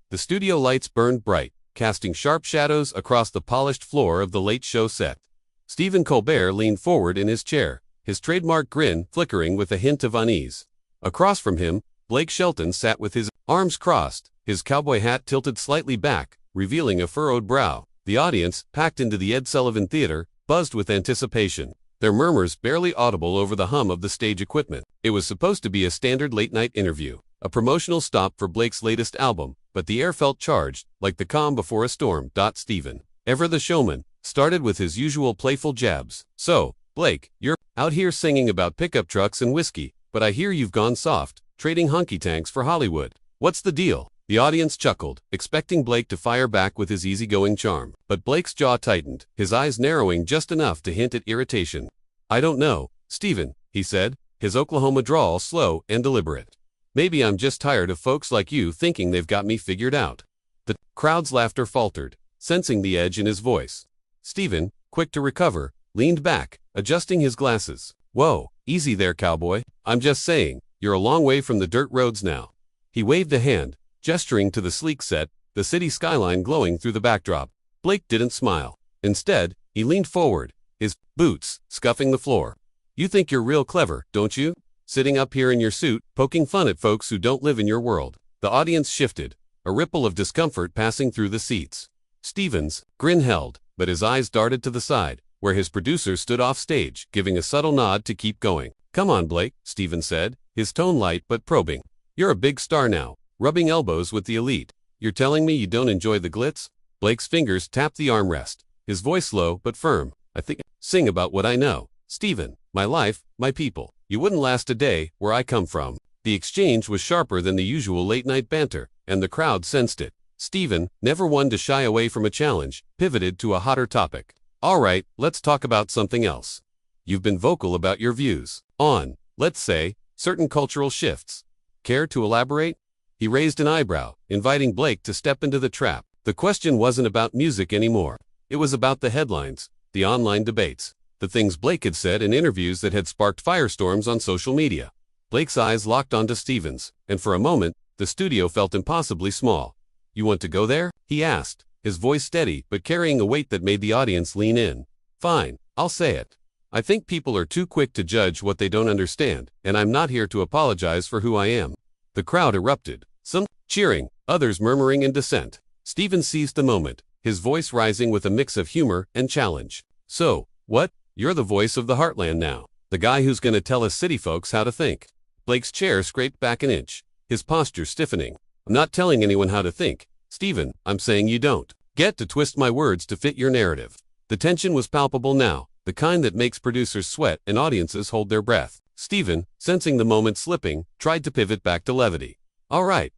The studio lights burned bright, casting sharp shadows across the polished floor of the late show set. Stephen Colbert leaned forward in his chair, his trademark grin flickering with a hint of unease. Across from him, Blake Shelton sat with his arms crossed, his cowboy hat tilted slightly back, revealing a furrowed brow. The audience, packed into the Ed Sullivan Theater, buzzed with anticipation, their murmurs barely audible over the hum of the stage equipment. It was supposed to be a standard late-night interview, a promotional stop for Blake's latest album, but the air felt charged, like the calm before a storm. Stephen, ever the showman, started with his usual playful jabs. "So, Blake, you're out here singing about pickup trucks and whiskey, but I hear you've gone soft, trading honky-tanks for Hollywood. What's the deal?" The audience chuckled, expecting Blake to fire back with his easygoing charm. But Blake's jaw tightened, his eyes narrowing just enough to hint at irritation. "I don't know, Stephen," he said, his Oklahoma drawl slow and deliberate. "Maybe I'm just tired of folks like you thinking they've got me figured out." The crowd's laughter faltered, sensing the edge in his voice. Stephen, quick to recover, leaned back, adjusting his glasses. "Whoa, easy there, cowboy. I'm just saying, you're a long way from the dirt roads now." He waved a hand, gesturing to the sleek set, the city skyline glowing through the backdrop. Blake didn't smile. Instead, he leaned forward, his boots scuffing the floor. "You think you're real clever, don't you? Sitting up here in your suit, poking fun at folks who don't live in your world." The audience shifted, a ripple of discomfort passing through the seats. Stephen's grin held, but his eyes darted to the side, where his producer stood off stage, giving a subtle nod to keep going. "Come on, Blake," Stephen said, his tone light but probing. "You're a big star now, rubbing elbows with the elite. You're telling me you don't enjoy the glitz?" Blake's fingers tapped the armrest, his voice low but firm. "I think sing about what I know, Stephen, my life, my people. You wouldn't last a day where I come from." The exchange was sharper than the usual late-night banter, and the crowd sensed it. Stephen, never one to shy away from a challenge, pivoted to a hotter topic. "All right, let's talk about something else. You've been vocal about your views on, let's say, certain cultural shifts. Care to elaborate?" He raised an eyebrow, inviting Blake to step into the trap. The question wasn't about music anymore. It was about the headlines, the online debates, the things Blake had said in interviews that had sparked firestorms on social media. Blake's eyes locked onto Stephen's, and for a moment, the studio felt impossibly small. "You want to go there?" he asked, his voice steady but carrying a weight that made the audience lean in. "Fine, I'll say it. I think people are too quick to judge what they don't understand, and I'm not here to apologize for who I am." The crowd erupted, some cheering, others murmuring in dissent. Stephen seized the moment, his voice rising with a mix of humor and challenge. "So, what? You're the voice of the heartland now. The guy who's gonna tell us city folks how to think." Blake's chair scraped back an inch, his posture stiffening. "I'm not telling anyone how to think, Stephen. I'm saying you don't get to twist my words to fit your narrative." The tension was palpable now, the kind that makes producers sweat and audiences hold their breath. Stephen, sensing the moment slipping, tried to pivot back to levity. All right,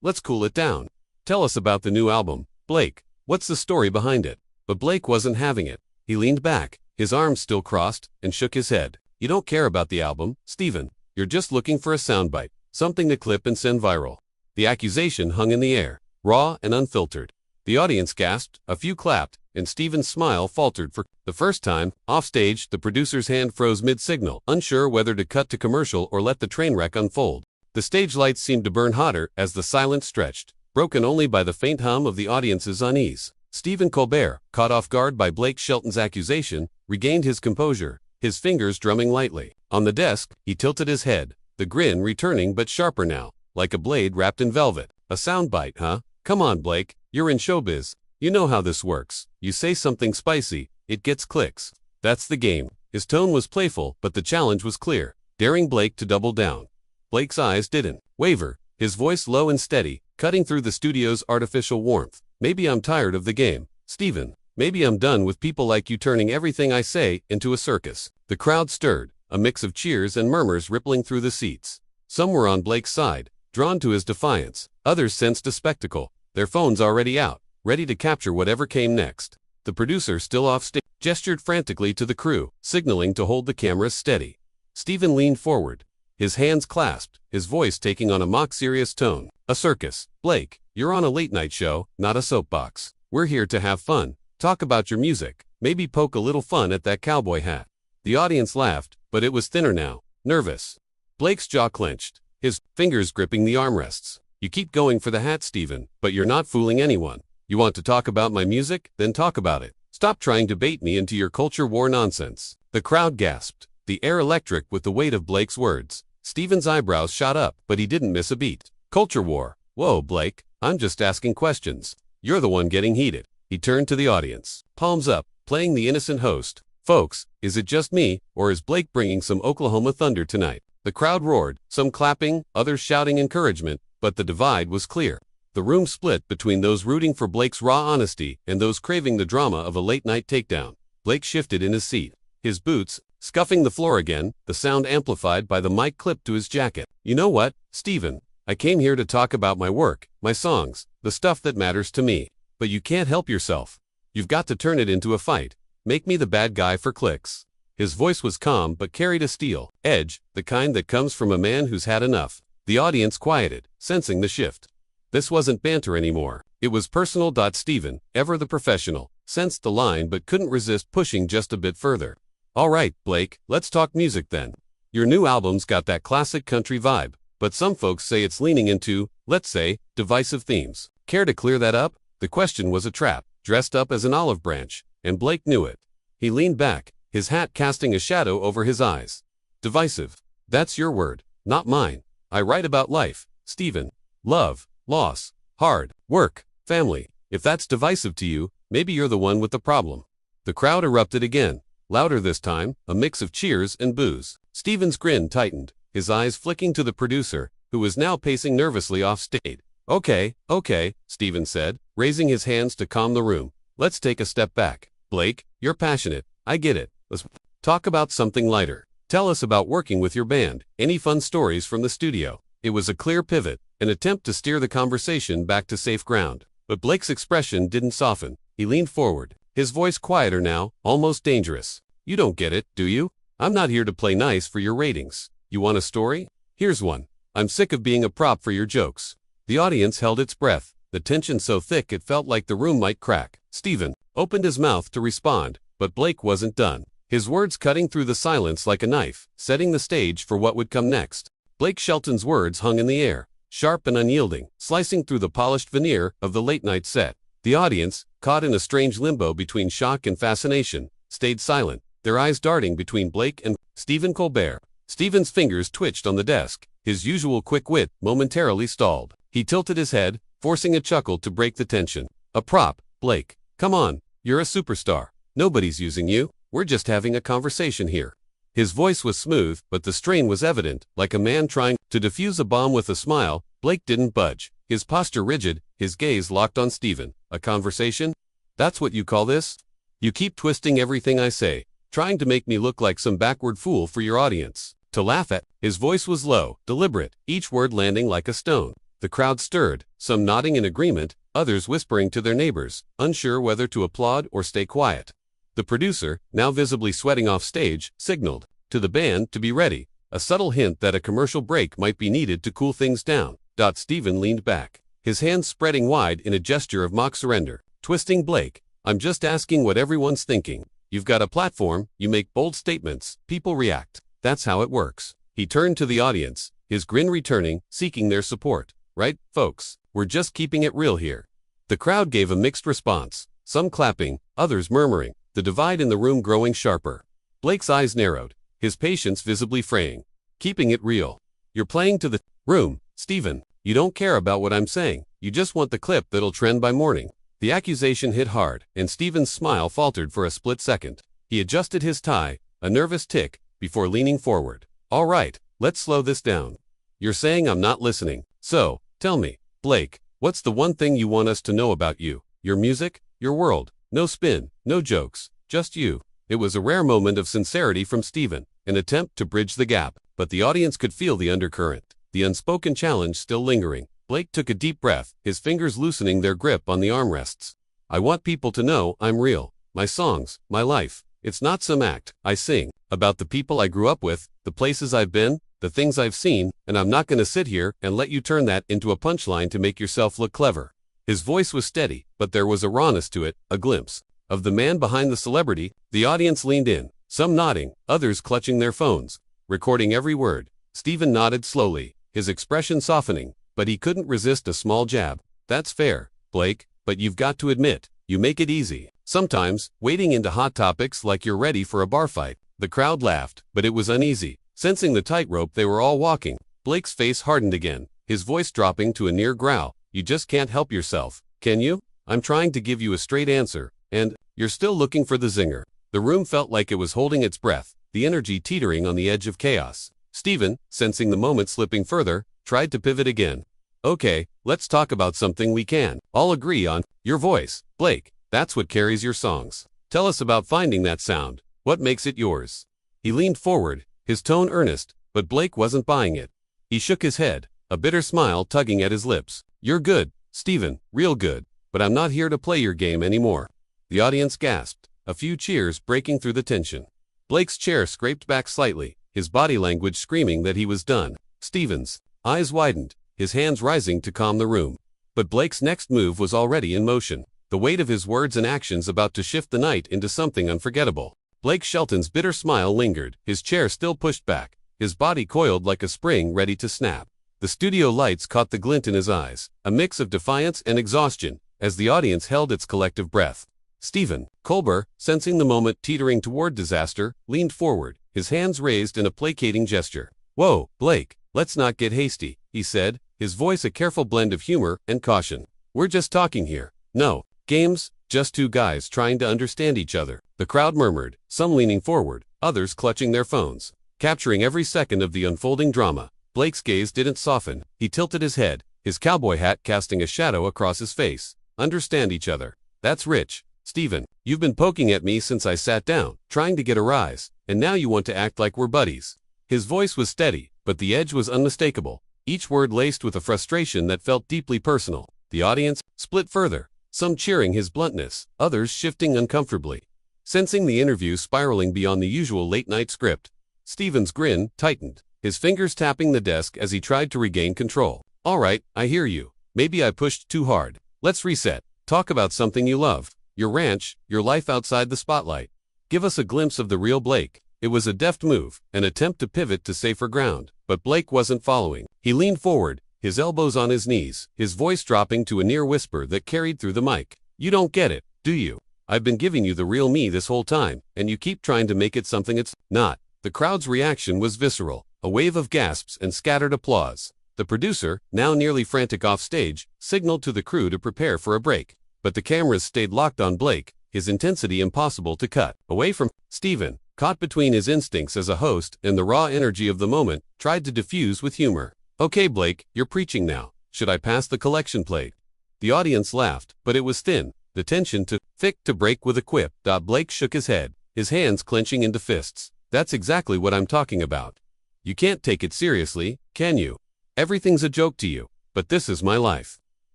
let's cool it down. Tell us about the new album, Blake. What's the story behind it?" But Blake wasn't having it. He leaned back, his arms still crossed, and shook his head. "You don't care about the album, Stephen. You're just looking for a soundbite, something to clip and send viral." The accusation hung in the air, raw and unfiltered. The audience gasped, a few clapped, and Stephen's smile faltered for the first time. Offstage, the producer's hand froze mid-signal, unsure whether to cut to commercial or let the train wreck unfold. The stage lights seemed to burn hotter as the silence stretched, broken only by the faint hum of the audience's unease. Stephen Colbert, caught off guard by Blake Shelton's accusation, regained his composure, his fingers drumming lightly. On the desk, he tilted his head, the grin returning but sharper now, like a blade wrapped in velvet. "A soundbite, huh? Come on, Blake, you're in showbiz. You know how this works. You say something spicy, it gets clicks. That's the game." His tone was playful, but the challenge was clear, daring Blake to double down. Blake's eyes didn't waver, his voice low and steady, cutting through the studio's artificial warmth. "Maybe I'm tired of the game, Stephen. Maybe I'm done with people like you turning everything I say into a circus." The crowd stirred, a mix of cheers and murmurs rippling through the seats. Some were on Blake's side, drawn to his defiance. Others sensed a spectacle, their phones already out, ready to capture whatever came next. The producer, still off stage, gestured frantically to the crew, signaling to hold the cameras steady. Stephen leaned forward, his hands clasped, his voice taking on a mock-serious tone. "A circus, Blake. You're on a late-night show, not a soapbox. We're here to have fun, talk about your music, maybe poke a little fun at that cowboy hat." The audience laughed, but it was thinner now, nervous. Blake's jaw clenched, his fingers gripping the armrests. You keep going for the hat, Steven, but you're not fooling anyone. You want to talk about my music? Then talk about it. Stop trying to bait me into your culture war nonsense. The crowd gasped, the air electric with the weight of Blake's words. Steven's eyebrows shot up, but he didn't miss a beat. Culture war. Whoa, Blake, I'm just asking questions. You're the one getting heated. He turned to the audience, palms up, playing the innocent host. Folks, is it just me, or is Blake bringing some Oklahoma thunder tonight? The crowd roared, some clapping, others shouting encouragement, but the divide was clear. The room split between those rooting for Blake's raw honesty and those craving the drama of a late-night takedown. Blake shifted in his seat, his boots scuffing the floor again, the sound amplified by the mic clipped to his jacket. You know what, Steven? I came here to talk about my work, my songs, the stuff that matters to me. But you can't help yourself. You've got to turn it into a fight. Make me the bad guy for clicks. His voice was calm but carried a steel edge, the kind that comes from a man who's had enough. The audience quieted, sensing the shift. This wasn't banter anymore. It was personal. Steven, ever the professional, sensed the line but couldn't resist pushing just a bit further. All right, Blake, let's talk music then. Your new album's got that classic country vibe, but some folks say it's leaning into, let's say, divisive themes. Care to clear that up? The question was a trap, dressed up as an olive branch, and Blake knew it. He leaned back, his hat casting a shadow over his eyes. Divisive. That's your word, not mine. I write about life, Steven. Love, loss, hard work, family. If that's divisive to you, maybe you're the one with the problem. The crowd erupted again, louder this time, a mix of cheers and boos. Steven's grin tightened, his eyes flicking to the producer, who was now pacing nervously off stage. Okay, Steven said, raising his hands to calm the room. Let's take a step back. Blake, you're passionate. I get it. Let's talk about something lighter. Tell us about working with your band. Any fun stories from the studio? It was a clear pivot, an attempt to steer the conversation back to safe ground. But Blake's expression didn't soften. He leaned forward, his voice quieter now, almost dangerous. You don't get it, do you? I'm not here to play nice for your ratings. You want a story? Here's one. I'm sick of being a prop for your jokes. The audience held its breath, the tension so thick it felt like the room might crack. Steven opened his mouth to respond, but Blake wasn't done. His words cutting through the silence like a knife, setting the stage for what would come next. Blake Shelton's words hung in the air, sharp and unyielding, slicing through the polished veneer of the late-night set. The audience, caught in a strange limbo between shock and fascination, stayed silent, their eyes darting between Blake and Stephen Colbert. Steven's fingers twitched on the desk, his usual quick wit momentarily stalled. He tilted his head, forcing a chuckle to break the tension. A prop, Blake. Come on, you're a superstar. Nobody's using you. We're just having a conversation here. His voice was smooth, but the strain was evident, like a man trying to defuse a bomb with a smile. Blake didn't budge, his posture rigid, his gaze locked on Steven. A conversation? That's what you call this? You keep twisting everything I say, trying to make me look like some backward fool for your audience to laugh at. His voice was low, deliberate, each word landing like a stone. The crowd stirred, some nodding in agreement, others whispering to their neighbors, unsure whether to applaud or stay quiet. The producer, now visibly sweating off stage, signaled to the band to be ready, a subtle hint that a commercial break might be needed to cool things down. Steven leaned back, his hands spreading wide in a gesture of mock surrender. Twisting Blake, I'm just asking what everyone's thinking. You've got a platform, you make bold statements, people react. That's how it works. He turned to the audience, his grin returning, seeking their support. Right, folks? We're just keeping it real here. The crowd gave a mixed response, some clapping, others murmuring, the divide in the room growing sharper. Blake's eyes narrowed, his patience visibly fraying. Keeping it real. You're playing to the room, Steven. You don't care about what I'm saying. You just want the clip that'll trend by morning. The accusation hit hard, and Steven's smile faltered for a split second. He adjusted his tie, a nervous tick, before leaning forward. All right, let's slow this down. You're saying I'm not listening. So, tell me, Blake, what's the one thing you want us to know about you? Your music? Your world? No spin, no jokes, just you. It was a rare moment of sincerity from Steven, an attempt to bridge the gap, but the audience could feel the undercurrent, the unspoken challenge still lingering. Blake took a deep breath, his fingers loosening their grip on the armrests. I want people to know I'm real. My songs, my life. It's not some act I sing about the people I grew up with, the places I've been, the things I've seen, and I'm not going to sit here and let you turn that into a punchline to make yourself look clever. His voice was steady, but there was a rawness to it, a glimpse of the man behind the celebrity. The audience leaned in, some nodding, others clutching their phones, recording every word. Steven nodded slowly, his expression softening. but he couldn't resist a small jab. That's fair, Blake, but you've got to admit, you make it easy. Sometimes, wading into hot topics like you're ready for a bar fight. The crowd laughed, but it was uneasy. Sensing the tightrope they were all walking, Blake's face hardened again, his voice dropping to a near growl. You just can't help yourself, can you? I'm trying to give you a straight answer, and you're still looking for the zinger. The room felt like it was holding its breath, the energy teetering on the edge of chaos. Stephen, sensing the moment slipping further, tried to pivot again. Okay, let's talk about something we can all agree on. Your voice, Blake. That's what carries your songs. Tell us about finding that sound. What makes it yours? He leaned forward, his tone earnest, but Blake wasn't buying it. He shook his head, a bitter smile tugging at his lips. You're good, Stephen, real good, but I'm not here to play your game anymore. The audience gasped, a few cheers breaking through the tension. Blake's chair scraped back slightly, his body language screaming that he was done. Stephen's eyes widened, his hands rising to calm the room. But Blake's next move was already in motion, the weight of his words and actions about to shift the night into something unforgettable. Blake Shelton's bitter smile lingered, his chair still pushed back, his body coiled like a spring ready to snap. The studio lights caught the glint in his eyes, a mix of defiance and exhaustion, as the audience held its collective breath. Stephen Colbert, sensing the moment teetering toward disaster, leaned forward, his hands raised in a placating gesture. Whoa, Blake, let's not get hasty, he said, his voice a careful blend of humor and caution. We're just talking here. No games, just two guys trying to understand each other. The crowd murmured, some leaning forward, others clutching their phones, capturing every second of the unfolding drama. Blake's gaze didn't soften. He tilted his head, his cowboy hat casting a shadow across his face. Understand each other. That's rich. Stephen, you've been poking at me since I sat down, trying to get a rise, and now you want to act like we're buddies. His voice was steady, but the edge was unmistakable, each word laced with a frustration that felt deeply personal. The audience split further, some cheering his bluntness, others shifting uncomfortably. Sensing the interview spiraling beyond the usual late-night script, Stephen's grin tightened, his fingers tapping the desk as he tried to regain control. All right, I hear you. Maybe I pushed too hard. Let's reset. Talk about something you love. Your ranch, your life outside the spotlight. Give us a glimpse of the real Blake. It was a deft move, an attempt to pivot to safer ground, but Blake wasn't following. He leaned forward, his elbows on his knees, his voice dropping to a near whisper that carried through the mic. You don't get it, do you? I've been giving you the real me this whole time, and you keep trying to make it something it's not. The crowd's reaction was visceral, a wave of gasps and scattered applause. The producer, now nearly frantic off stage, signaled to the crew to prepare for a break. But the cameras stayed locked on Blake, his intensity impossible to cut away from. Stephen, caught between his instincts as a host and the raw energy of the moment, tried to diffuse with humor. Okay, Blake, you're preaching now. Should I pass the collection plate? The audience laughed, but it was thin, the tension too thick to break with a quip. Blake shook his head, his hands clenching into fists. That's exactly what I'm talking about. You can't take it seriously, can you? Everything's a joke to you, but this is my life.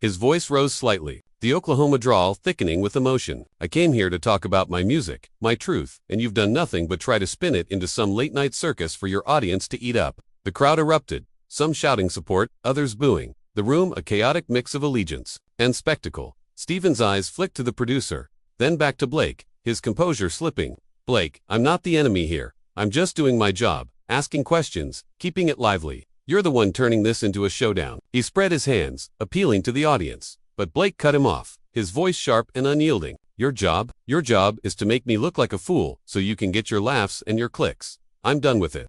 His voice rose slightly, the Oklahoma drawl thickening with emotion. I came here to talk about my music, my truth, and you've done nothing but try to spin it into some late-night circus for your audience to eat up. The crowd erupted, some shouting support, others booing. The room a chaotic mix of allegiance and spectacle. Stephen's eyes flicked to the producer, then back to Blake, his composure slipping. Blake, I'm not the enemy here. I'm just doing my job, asking questions, keeping it lively. You're the one turning this into a showdown. He spread his hands, appealing to the audience, but Blake cut him off, his voice sharp and unyielding. Your job is to make me look like a fool so you can get your laughs and your clicks. I'm done with it.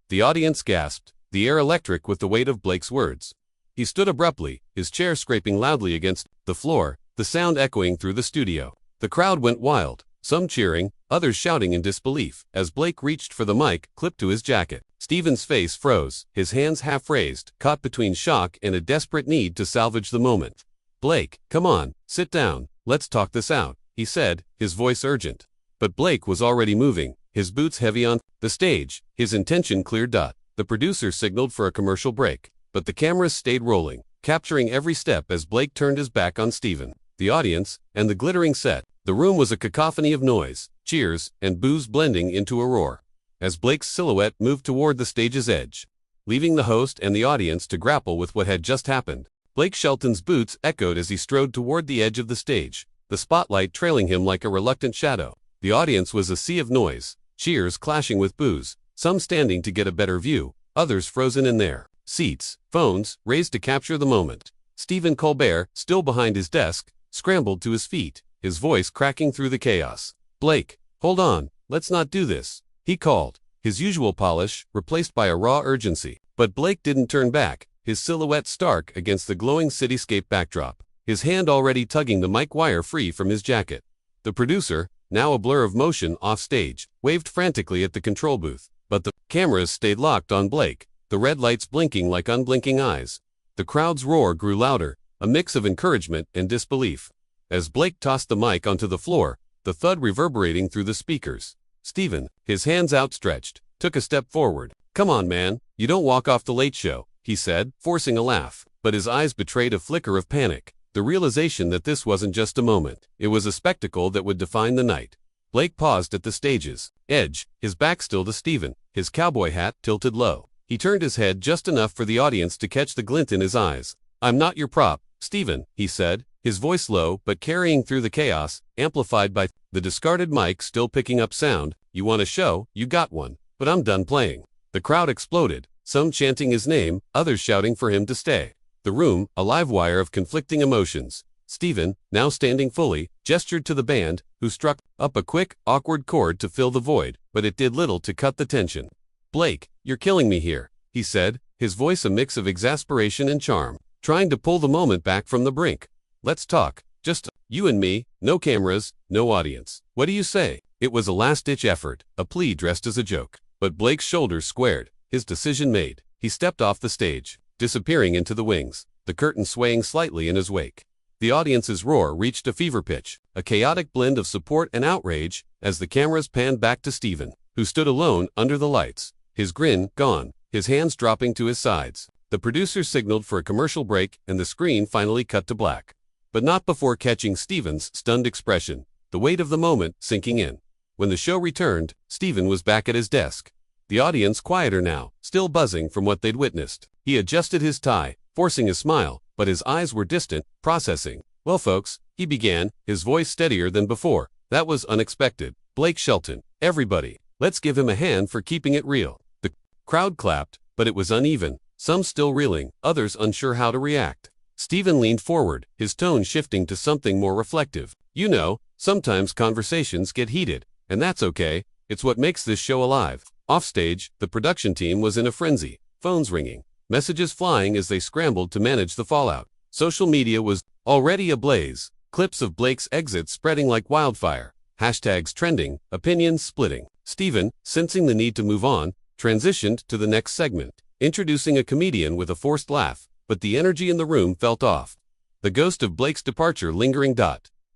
The audience gasped, the air electric with the weight of Blake's words. He stood abruptly, his chair scraping loudly against the floor, the sound echoing through the studio. The crowd went wild, some cheering, others shouting in disbelief, as Blake reached for the mic clipped to his jacket. Stephen's face froze, his hands half raised, caught between shock and a desperate need to salvage the moment. Blake, come on, sit down, let's talk this out, he said, his voice urgent. But Blake was already moving, his boots heavy on the stage, his intention clear. The producer signaled for a commercial break, but the cameras stayed rolling, capturing every step as Blake turned his back on Stephen, the audience, and the glittering set. The room was a cacophony of noise, cheers, and boos blending into a roar. As Blake's silhouette moved toward the stage's edge, leaving the host and the audience to grapple with what had just happened, Blake Shelton's boots echoed as he strode toward the edge of the stage, the spotlight trailing him like a reluctant shadow. The audience was a sea of noise, cheers clashing with boos, some standing to get a better view, others frozen in there. seats, phones, raised to capture the moment. Stephen Colbert, still behind his desk, scrambled to his feet, his voice cracking through the chaos. "Blake, hold on, let's not do this," he called, his usual polish replaced by a raw urgency. But Blake didn't turn back, his silhouette stark against the glowing cityscape backdrop, his hand already tugging the mic wire free from his jacket. The producer, now a blur of motion off stage, waved frantically at the control booth, but the cameras stayed locked on Blake, the red lights blinking like unblinking eyes. The crowd's roar grew louder, a mix of encouragement and disbelief. As Blake tossed the mic onto the floor, the thud reverberating through the speakers. Stephen, his hands outstretched, took a step forward. "Come on, man, you don't walk off the Late Show," he said, forcing a laugh, but his eyes betrayed a flicker of panic, the realization that this wasn't just a moment, it was a spectacle that would define the night. Blake paused at the stage's edge, his back still to Stephen, his cowboy hat tilted low. He turned his head just enough for the audience to catch the glint in his eyes. "I'm not your prop, Stephen," he said, his voice low but carrying through the chaos, amplified by the discarded mic still picking up sound. "You want a show, you got one, but I'm done playing." The crowd exploded, some chanting his name, others shouting for him to stay. The room, a live wire of conflicting emotions. Stephen, now standing fully, gestured to the band, who struck up a quick, awkward chord to fill the void, but it did little to cut the tension. "Blake, you're killing me here," he said, his voice a mix of exasperation and charm, trying to pull the moment back from the brink. "Let's talk, just you and me, no cameras, no audience. What do you say?" It was a last-ditch effort, a plea dressed as a joke. But Blake's shoulders squared, his decision made. He stepped off the stage, disappearing into the wings, the curtain swaying slightly in his wake. The audience's roar reached a fever pitch, a chaotic blend of support and outrage, as the cameras panned back to Stephen, who stood alone under the lights, his grin gone, his hands dropping to his sides. The producer signaled for a commercial break, and the screen finally cut to black. But not before catching Stephen's stunned expression, the weight of the moment sinking in. When the show returned, Stephen was back at his desk. The audience quieter now, still buzzing from what they'd witnessed. He adjusted his tie, forcing a smile, but his eyes were distant, processing. "Well, folks," he began, his voice steadier than before. "That was unexpected. Blake Shelton. Everybody, let's give him a hand for keeping it real." The crowd clapped, but it was uneven, some still reeling, others unsure how to react. Stephen leaned forward, his tone shifting to something more reflective. "You know, sometimes conversations get heated. And that's okay, it's what makes this show alive." Offstage, the production team was in a frenzy, phones ringing, messages flying as they scrambled to manage the fallout. Social media was already ablaze, clips of Blake's exit spreading like wildfire, hashtags trending, opinions splitting. Stephen, sensing the need to move on, transitioned to the next segment, introducing a comedian with a forced laugh, but the energy in the room felt off. The ghost of Blake's departure lingering.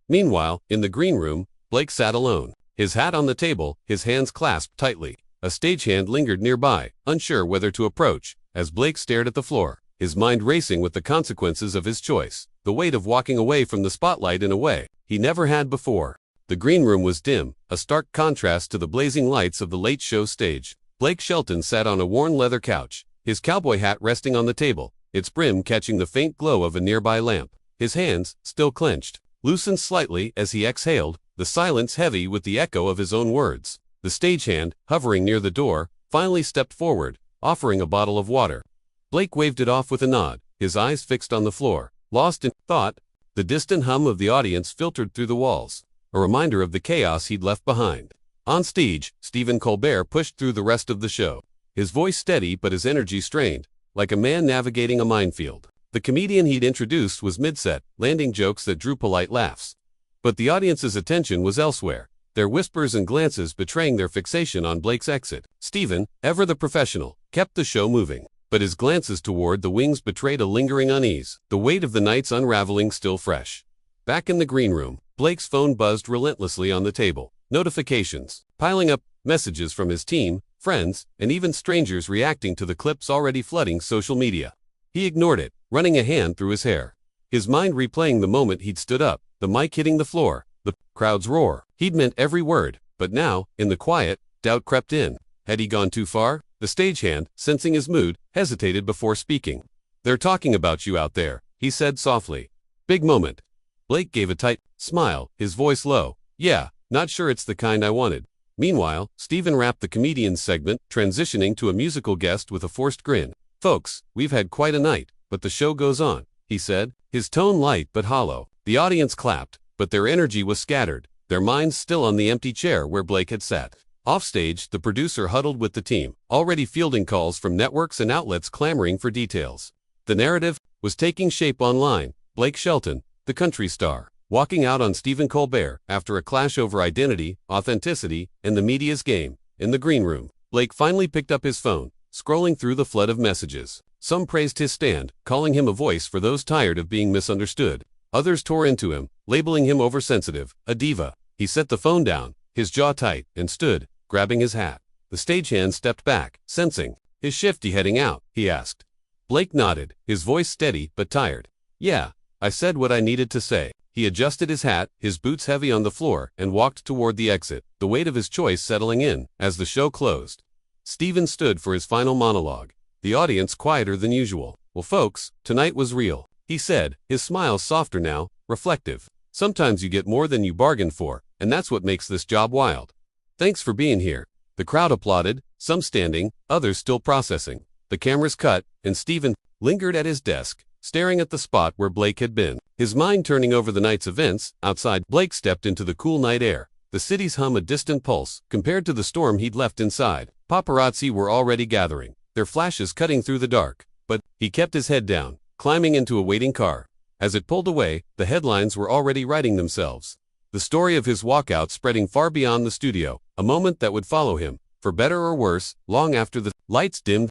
Meanwhile, in the green room, Blake sat alone, his hat on the table, his hands clasped tightly. A stagehand lingered nearby, unsure whether to approach, as Blake stared at the floor, his mind racing with the consequences of his choice, the weight of walking away from the spotlight in a way he never had before. The green room was dim, a stark contrast to the blazing lights of the Late Show stage. Blake Shelton sat on a worn leather couch, his cowboy hat resting on the table, its brim catching the faint glow of a nearby lamp. His hands, still clenched, loosened slightly as he exhaled, the silence heavy with the echo of his own words. The stagehand, hovering near the door, finally stepped forward, offering a bottle of water. Blake waved it off with a nod, his eyes fixed on the floor. Lost in thought, the distant hum of the audience filtered through the walls, a reminder of the chaos he'd left behind. On stage, Stephen Colbert pushed through the rest of the show, his voice steady but his energy strained, like a man navigating a minefield. The comedian he'd introduced was mid-set, landing jokes that drew polite laughs. But the audience's attention was elsewhere, their whispers and glances betraying their fixation on Blake's exit. Stephen, ever the professional, kept the show moving, but his glances toward the wings betrayed a lingering unease, the weight of the night's unraveling still fresh. Back in the green room, Blake's phone buzzed relentlessly on the table, notifications, piling up, messages from his team, friends, and even strangers reacting to the clips already flooding social media. He ignored it, running a hand through his hair, his mind replaying the moment he'd stood up, the mic hitting the floor, the crowd's roar. He'd meant every word, but now, in the quiet, doubt crept in. Had he gone too far? The stagehand, sensing his mood, hesitated before speaking. "They're talking about you out there," he said softly. "Big moment." Blake gave a tight smile, his voice low. "Yeah, not sure it's the kind I wanted." Meanwhile, Stephen wrapped the comedian's segment, transitioning to a musical guest with a forced grin. "Folks, we've had quite a night, but the show goes on," he said, his tone light but hollow. The audience clapped, but their energy was scattered, their minds still on the empty chair where Blake had sat. Offstage, the producer huddled with the team, already fielding calls from networks and outlets clamoring for details. The narrative was taking shape online. Blake Shelton, the country star, walking out on Stephen Colbert after a clash over identity, authenticity, and the media's game. In the green room, Blake finally picked up his phone, scrolling through the flood of messages. Some praised his stand, calling him a voice for those tired of being misunderstood. Others tore into him, labeling him oversensitive, a diva. He set the phone down, his jaw tight, and stood, grabbing his hat. The stagehand stepped back, sensing. "Is Shifty heading out?" he asked. Blake nodded, his voice steady but tired. "Yeah, I said what I needed to say." He adjusted his hat, his boots heavy on the floor, and walked toward the exit, the weight of his choice settling in. As the show closed, Stephen stood for his final monologue, the audience quieter than usual. "Well folks, tonight was real," he said, his smile softer now, reflective. "Sometimes you get more than you bargained for, and that's what makes this job wild. Thanks for being here." The crowd applauded, some standing, others still processing. The cameras cut, and Stephen lingered at his desk, staring at the spot where Blake had been, his mind turning over the night's events. Outside, Blake stepped into the cool night air, the city's hum a distant pulse compared to the storm he'd left inside. Paparazzi were already gathering, their flashes cutting through the dark, but he kept his head down, climbing into a waiting car. As it pulled away, the headlines were already writing themselves. The story of his walkout spreading far beyond the studio, a moment that would follow him, for better or worse, long after the lights dimmed.